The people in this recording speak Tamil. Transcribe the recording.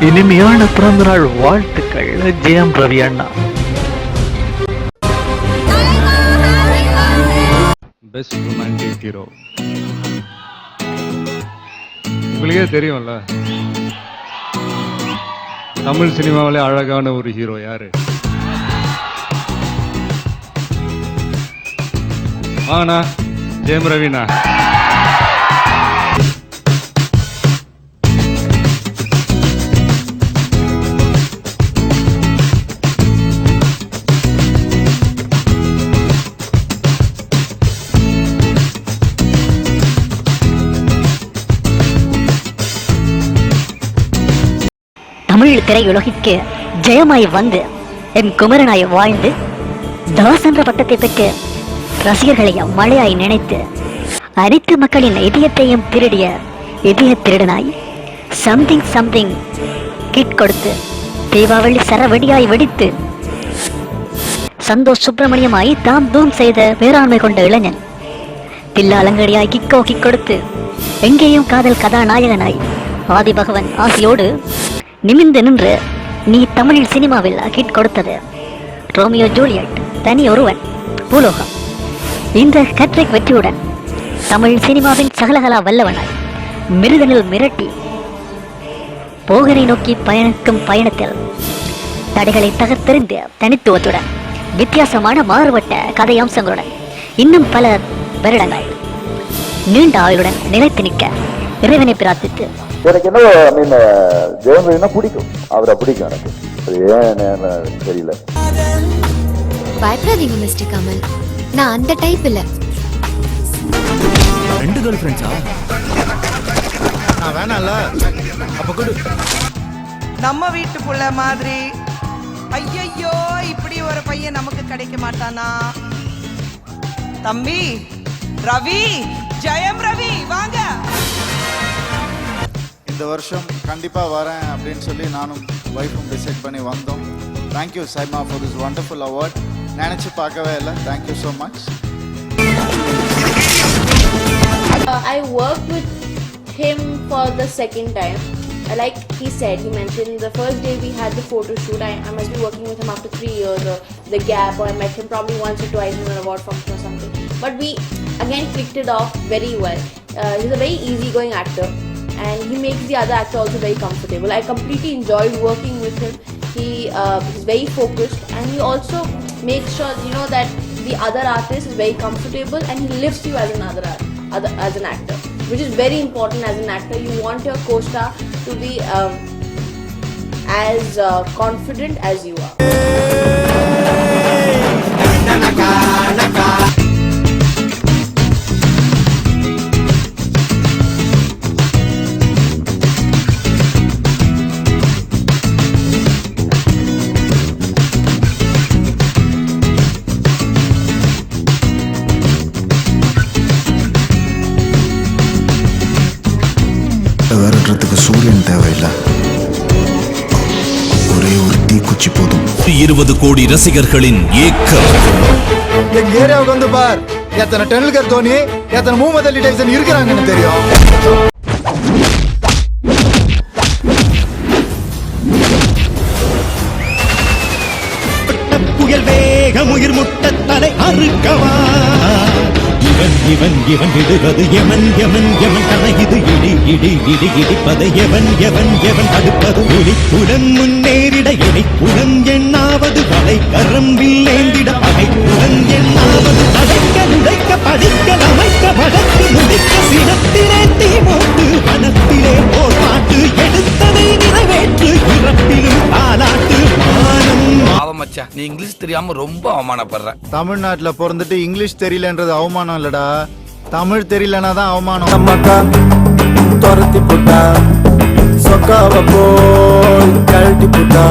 இனிமையான பிறந்தநாள் வாழ்த்துக்கள் ஜெயம் ரவி அண்ணா. பெஸ்ட் ரொமான்டிக் ஹீரோ உங்களுக்கே தெரியும்ல, தமிழ் சினிமாவிலே அழகான ஒரு ஹீரோ யாரு? ஆனா ஜெயம் ரவினா. தமிழ் திரையுலகிற்கு ஜெயமாய் வந்து என் குமரனாய் வாழ்ந்து தாஸ் என்ற பட்டத்தை பெற்று ரசிகர்களை மழையாய் நினைத்து அனைத்து மக்களின் இதயத்தையும் திருடிய இதய திருடனாய் சம்திங் கிட் கொடுத்து தீபாவளி சரவெடியாய் வெடித்து சந்தோஷ் சுப்பிரமணியமாய் தாம் தூம் செய்த பேராண்மை கொண்ட இளைஞன் தில்லாலங்கடியாய் கிக்கோ கிக் கொடுத்து எங்கேயும் காதல் கதாநாயகனாய் ஆதி பகவன் ஆசையோடு நிமிந்து நின்று நீ தமிழ் சினிமாவில் கிட் கொடுத்தது ரோமியோ ஜூலியட், தனி ஒருவன், பூலோகம். இந்த ஹேட்ரிக் வெற்றியுடன் தமிழ் சினிமாவின் சகலகலா வல்லவனாய் மிருதனில் மிரட்டி போகரை நோக்கி பயணிக்கும் பயணத்தில் தடைகளை தகர்த்தெறிந்து தனித்துவத்துடன் வித்தியாசமான மாறுபட்ட கதையம்சங்களுடன் இன்னும் பல வருடங்கள் நீண்ட ஆயுளுடன் நிலைத்து நிற்க இறைவனை பிரார்த்தித்து. எனக்கு என்ன ஜெயம் ரவினா பிடிக்கும், அவரை பிடிக்கும் எனக்கு. அது ஏன் தெரியல. பயப்படாதீங்க மிஸ்டர் கமல், நான் அந்த டைப் இல்ல. ரெண்டு கேர்ள் ஃப்ரெண்ட்ஸா? நான் வேணாம்ல. அப்ப கொடு. நம்ம வீட்டு புள்ள மாதிரி. ஐயோ, இப்படி ஒரு பையன் நமக்கு கிடைக்க மாட்டானா? தம்பி ரவி, ஜெயம் ரவி வாங்க. இந்த வருஷம் கண்டிப்பாக வரேன் அப்படின்னு சொல்லி நானும் ஒய்ஃபும் டிசைட் பண்ணி வந்தோம். Thank you SIMA for this wonderful award. நினச்சி பார்க்கவே இல்லை. Thank you so much. I worked with him for the second time. Like he said, he mentioned the first day we had the photo shoot. I must be working with him after 3 years. The gap, or I met him probably once or twice in an award function or something. But we again clicked it off very well. He's a very easygoing actor. And he makes the other actor also very comfortable. I completely enjoyed working with him. He's very focused, and he also makes sure that the other artist is very comfortable, and he lifts you as as an actor, which is very important as an actor. You want your co-star to be as confident as you are. விரட்டுறதுக்கு சூரியன் தேவையில்லை, ஒரே ஒரு தீக்குச்சி போதும். 20 கோடி ரசிகர்களின் ஏக்கம். எங்க ஏரியாவுக்கு வந்து பார், எத்தனை டெண்டுல்கர், தோனி, எத்தனை முகமது அலி டைசன் இருக்கிறாங்கன்னு தெரியும். புயல் வேகம் உயிர் முட்ட தலை அறுக்கவா. இவன் விடுவது எவன் கனகிது இடி இடி இடி இடிப்பதை எவன் தடுப்பது. ஒளிப்புடன் முன்னேறிட இணைப்புடன் எண்ணாவது வலை கரம்பில் ஏந்திட பகைப்புடன் எண்ணாவது அடைக்க உடைக்க படிக்க அமைக்க வழக்கு முடிக்க சினத்திலே தீமூட்டு வனத்திலே போர் பாட்டு எடுத்ததை நிறைவேற்று இறப்பிலும் பாலாட்டு மானம். நீ இங்கிலீஷ் தெரியாம ரொம்ப அவமானப்படுற. தமிழ்நாட்டுல பிறந்துட்டு இங்கிலீஷ் தெரியலன்றது அவமானம் இல்லடா, தமிழ் தெரியலனா தான் அவமானம். அம்மாக்கா துரத்தி போட்டா சொக்காவ போய் கழட்டி போட்டா.